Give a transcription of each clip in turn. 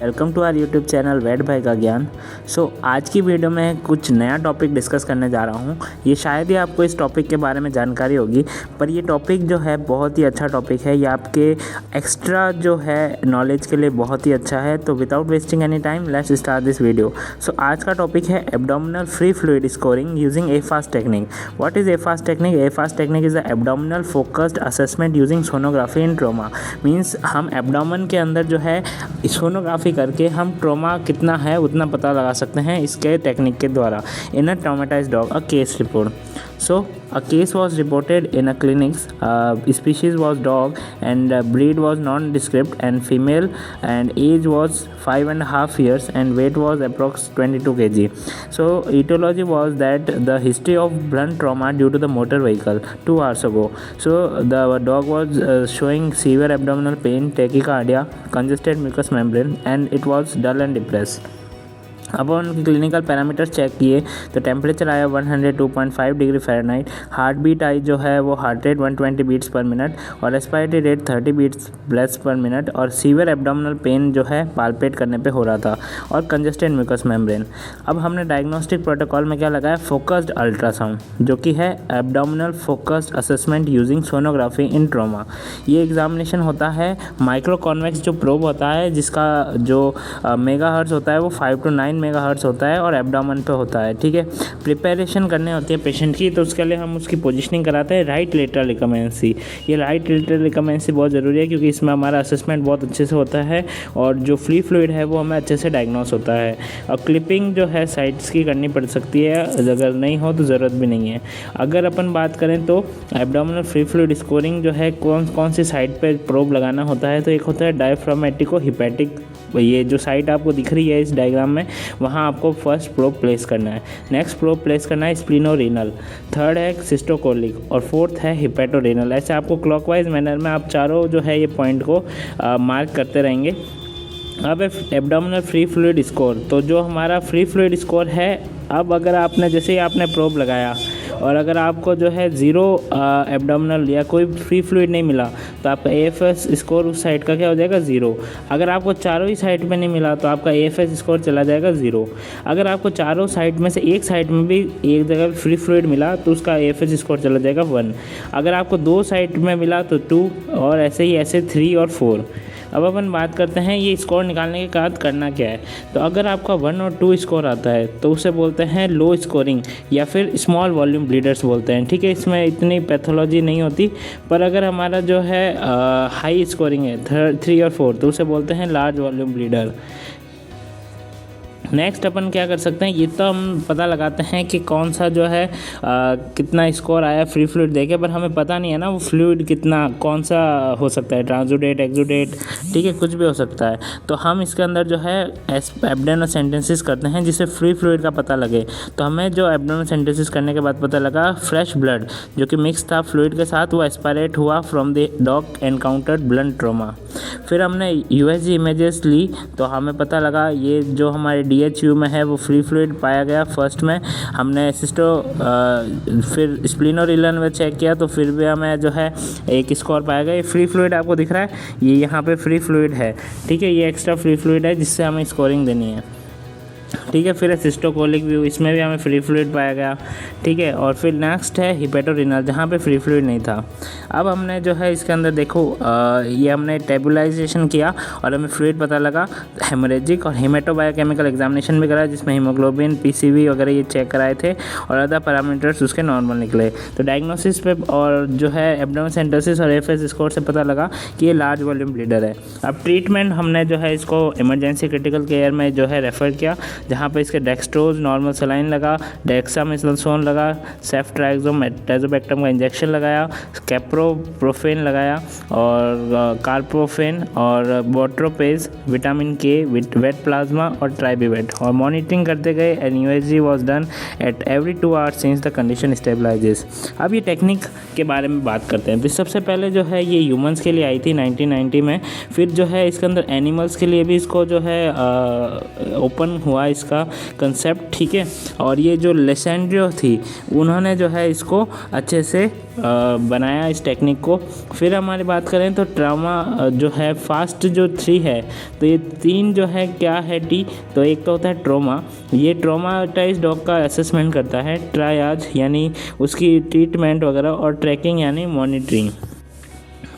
Welcome to our YouTube channel Ved भाई का ज्ञान। आज की वीडियो में कुछ नया टॉपिक डिस्कस करने जा रहा हूँ। ये शायद ही आपको इस टॉपिक के बारे में जानकारी होगी, पर ये टॉपिक जो है बहुत ही अच्छा टॉपिक है। ये आपके एक्स्ट्रा जो है नॉलेज के लिए बहुत ही अच्छा है। तो without wasting any time let's start this video. आज का टॉपिक है abdominal free fluid scoring using eFAST technique. What is eFAST technique? EFAST technique is the abdominal focused assessment using sonography in trauma. Means हम abdomen के अंदर जो है sonography करके हम ट्रॉमा कितना है उतना पता लगा सकते हैं इसके टेक्निक के द्वारा। In a traumatised dog a case report. A case was reported in a clinic. Species was dog and breed was nondescript and female, and age was 5.5 years and weight was approx 22 kg. So etiology was that the history of blunt trauma due to the motor vehicle 2 hours ago. So the dog was showing severe abdominal pain, tachycardia, congested mucous membrane, and it was dull and depressed. अब उनके clinical parameters check किए तो temperature आया 102.5 degree Fahrenheit. Heart beat आई जो है वो heart rate 120 beats per minute और respiratory rate 30 beats breaths per minute और सीवियर एब्डोमिनल पेन जो है पाल्पेट करने पे हो रहा था और कंजेस्टेड म्यूकस मेम्ब्रेन। अब हमने डायग्नोस्टिक प्रोटोकॉल में क्या लगाया? फोकस्ड अल्ट्रासाउंड, जो कि है abdominal focused assessment using sonography in trauma. ये एग्जामिनेशन होता है माइक्रो कॉन्वेक्स जो प्रोब होता है, जिसका जो मेगाहर्ट्ज़ होता है वो 5 to 9 मेगाहर्ट्ज़ होता है और एब्डोमेन पे होता है। ठीक है, प्रिपरेशन करने होती है पेशेंट की, तो उसके लिए हम उसकी पोजीशनिंग कराते हैं राइट लेटरल रिकमेंसी। ये राइट लेटरल रिकमेंसी बहुत ज़रूरी है क्योंकि इसमें हमारा असेसमेंट बहुत अच्छे से होता है और जो फ्री फ्लूइड है वो हमें अच्छे से डायग्नोस होता है। और क्लिपिंग जो है साइड्स की करनी पड़ सकती है, अगर नहीं हो तो ज़रूरत भी नहीं है। अगर अपन बात करें तो एब्डोमिनल फ्री फ्लूइड स्कोरिंग जो है कौन सी साइड पर प्रोब लगाना होता है, तो एक होता है डायफ्रामेटिको हिपैटिक। ये जो साइट आपको दिख रही है इस डायग्राम में, वहाँ आपको फर्स्ट प्रोब प्लेस करना है। नेक्स्ट प्रोब प्लेस करना है स्प्लिनोरेनल, थर्ड है सिस्टोकोलिक और फोर्थ है हिपैटोरेनल। ऐसे आपको क्लॉकवाइज मैनर में आप चारों जो है ये पॉइंट को मार्क करते रहेंगे। अब एब्डोमिनल फ्री फ्लूइड स्कोर, तो जो हमारा फ्री फ्लूइड स्कोर है, अब अगर आपने जैसे ही आपने प्रोब लगाया और अगर आपको जो है 0 एब्डोमिनल या कोई फ्री फ्लूइड नहीं मिला तो आपका एएफएस स्कोर उस साइड का क्या हो जाएगा? 0। अगर आपको चारों ही साइड में नहीं मिला तो आपका एएफएस स्कोर चला जाएगा 0। अगर आपको चारों साइड में से एक साइड में भी एक जगह फ्री फ्लूइड मिला तो उसका एएफएस स्कोर चला जाएगा 1। अगर आपको 2 साइड में मिला तो 2 और ऐसे 3 और 4। अब अपन बात करते हैं ये स्कोर निकालने के बाद करना क्या है। तो अगर आपका 1 और 2 स्कोर आता है तो उसे बोलते हैं लो स्कोरिंग या फिर स्मॉल वॉल्यूम ब्लीडर्स बोलते हैं। ठीक है, इसमें इतनी पैथोलॉजी नहीं होती, पर अगर हमारा जो है हाई स्कोरिंग है 3 और 4 तो उसे बोलते हैं लार्ज वॉल्यूम ब्लीडर। नेक्स्ट अपन क्या कर सकते हैं, ये तो हम पता लगाते हैं कि कौन सा जो है कितना स्कोर आया फ्री फ्लूइड देके, पर हमें पता नहीं है ना वो फ्लूइड कितना कौन सा हो सकता है, ट्रांसुडेट, एक्सुडेट, ठीक है, कुछ भी हो सकता है। तो हम इसके अंदर जो है एब्डोमिनल सेंटेंसेस करते हैं जिससे फ्री फ्लूइड का पता लगे। तो हमें जो एब्डोमिनल सेंटेंसेस करने के बाद पता लगा फ्रेश ब्लड जो कि मिक्स था फ्लूइड के साथ, वो एस्पायरेट हुआ from the dog encountered blunt trauma. फिर हमने यूएसजी इमेजेस ली तो हमें पता लगा ये जो हमारे डीएचयू में है वो फ्री फ्लूइड पाया गया फर्स्ट में। हमने फिर स्प्लिनोरेनल में चेक किया तो फिर भी हमें जो है एक स्कोर पाया गया। ये फ्री फ्लूइड आपको दिख रहा है, ये यहाँ पे फ्री फ्लूइड है। ठीक है, ये एक्स्ट्रा फ्री फ्लूइड है जिससे हमें स्कोरिंग देनी है। ठीक है, फिर सिस्टोकोलिक व्यू, इसमें भी हमें फ्री फ्लूइड पाया गया। ठीक है, और फिर नेक्स्ट है हिपैटोरेनल जहाँ पे फ्री फ्लूइड नहीं था। अब हमने जो है इसके अंदर देखो ये हमने टेबुलाइजेशन किया और हमें फ्लूइड पता लगा। हेमोरेजिक और हेमेटोबायोकेमिकल एग्जामिनेशन भी करा जिसमें हीमोग्लोबिन, पीसीवी वगैरह ये चेक कराए थे और अदर पैरामीटर्स उसके नॉर्मल निकले। तो डायग्नोसिस पे और जो है एब्डोमिनल सेंटेंसेस और एफएस स्कोर से पता लगा कि ये लार्ज वॉल्यूम ब्लीडर है। अब ट्रीटमेंट हमने जो है इसको इमरजेंसी क्रिटिकल केयर में जो है रेफ़र किया, जहाँ पे इसके डेक्सट्रोज नॉर्मल सलाइन लगा, डेक्सामेथासोन लगा, सेफ्ट्राइजोबैक्टम का इंजेक्शन लगाया, कैप्रोप्रोफेन लगाया और कार्प्रोफेन और बोट्रोपेज, विटामिन के, वेट प्लाज्मा और ट्राइबीवेट, और मॉनिटरिंग करते गए and USG was done at every 2 hours since the condition stabilises. अब ये टेक्निक के बारे में बात करते हैं। फिर सबसे पहले जो है ये ह्यूमंस के लिए आई थी 1990 में, फिर जो है इसके अंदर एनिमल्स के लिए भी इसको जो है ओपन हुआ इसका इसका कंसेप्ट, ठीक है। और ये जो लेसेंड्रो थी उन्होंने जो है इसको अच्छे से बनाया इस टेक्निक को। फिर हमारी बात करें तो ट्रॉमा जो है फास्ट जो 3 है, तो ये 3 जो है क्या है टी, तो एक तो होता है ट्रॉमा, ये ट्रॉमाटाइज डॉग का असेसमेंट करता है, ट्रायाज यानी उसकी ट्रीटमेंट वगैरह, और ट्रैकिंग यानी मॉनिटरिंग,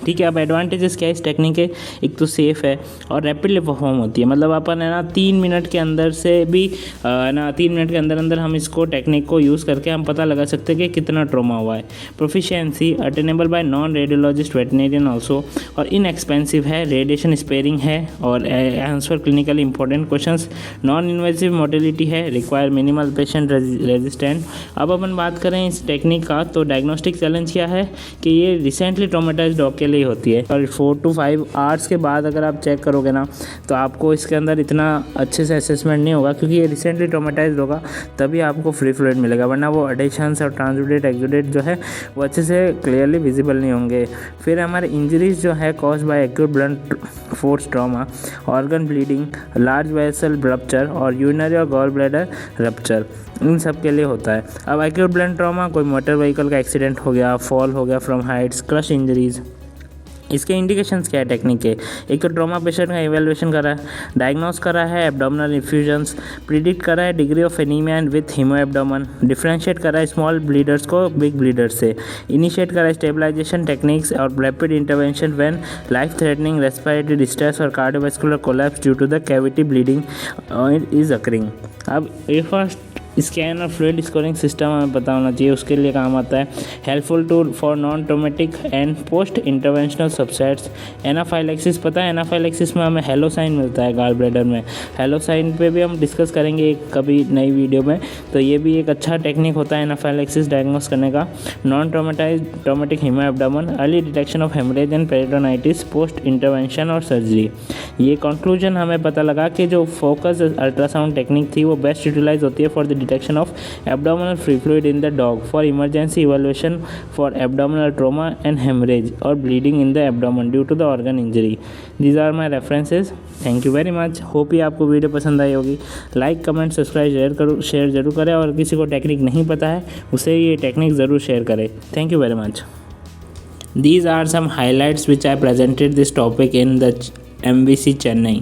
ठीक है। अब एडवांटेजेस क्या है इस टेक्निक के, एक तो सेफ़ है और रैपिडली परफॉर्म होती है, मतलब अपन है ना 3 मिनट के अंदर से भी ना 3 मिनट के अंदर अंदर हम इसको टेक्निक को यूज़ करके हम पता लगा सकते हैं कि कितना ट्रॉमा हुआ है। Proficiency attainable bye non radiologist veterinarian also, और इनएक्सपेंसिव है, रेडिएशन स्पेयरिंग है, और answer clinically important questions, non invasive motility है, रिक्वायर मिनिमल पेशेंट रेजिस्टेंट। अब अपन बात करें इस टेक्निक का, तो डायग्नोस्टिक चैलेंज क्या है कि ये रिसेंटली ट्रॉमेटाइज्ड डॉग के लिए होती है, और 4 to 5 आवर्स के बाद अगर आप चेक करोगे ना तो आपको इसके अंदर इतना अच्छे से असेसमेंट नहीं होगा, क्योंकि ये रिसेंटली ट्रॉमेटाइज्ड होगा तभी आपको फ्री फ्लूइड मिलेगा, वरना वो एडिशंस और ट्रांसुडेट एक्सुडेट जो है वो अच्छे से क्लियरली विजिबल नहीं होंगे। फिर हमारे इंजरीज जो है cause by acute blunt force trauma, organ bleeding, large vessel rupture और यूरिनरी और गॉल ब्लैडर रप्चर, इन सब के लिए होता है। अब एक्यूट ब्लंट ट्रॉमा कोई मोटर व्हीकल का एक्सीडेंट हो गया, फॉल हो गया फ्रॉम हाइट्स, क्रश इंजरीज। इसके इंडिकेशंस क्या है टेक्निक के, एक तो ट्रॉमा पेशेंट का इवैल्यूएशन करा है, डायग्नोस करा है एब्डोमिनल इन्फ्यूजन्स, प्रिडिक्ट करा है degree of anaemia and with haemo abdomen, differentiate करा है स्मॉल ब्लीडर्स को बिग ब्लीडर्स से, इनिशिएट करा है स्टेबलाइजेशन टेक्निक्स और rapid intervention when life threatening respiratory distress और cardiovascular collapse due to the cavity bleeding is occurring. अब ये फर्स्ट स्कैन और फ्लूइड स्कोरिंग सिस्टम हमें पता होना चाहिए, उसके लिए काम आता है। Helpful tool for non traumatic and post interventional subsets. Anaphylaxis पता है, एनाफाइलेक्सिस में हमें हेलोसाइन मिलता है गॉल ब्लैडर में, हेलोसाइन पे भी हम डिस्कस करेंगे एक कभी नई वीडियो में, तो ये भी एक अच्छा टेक्निक होता है एनाफाइलेक्सिस डायग्नोस करने का। Non traumatic haemo abdomen, early detection of haemorrhage and peritonitis post intervention और सर्जरी। ये कंक्लूजन हमें पता लगा कि जो फोकस अल्ट्रासाउंड टेक्निक थी वो बेस्ट यूटिलाइज होती है for the detection of abdominal free fluid in the dog, for emergency evaluation for abdominal trauma and hemorrhage or bleeding in the abdomen due to the organ injury. These are my references. Thank you very much. Hope ये आपको video पसंद आई होगी। Like comment subscribe share जरूर करें, और किसी को technique नहीं पता है उसे ये टेक्निक ज़रूर शेयर करें। Thank you very much. These are some highlights which I presented this topic in the MVC Chennai.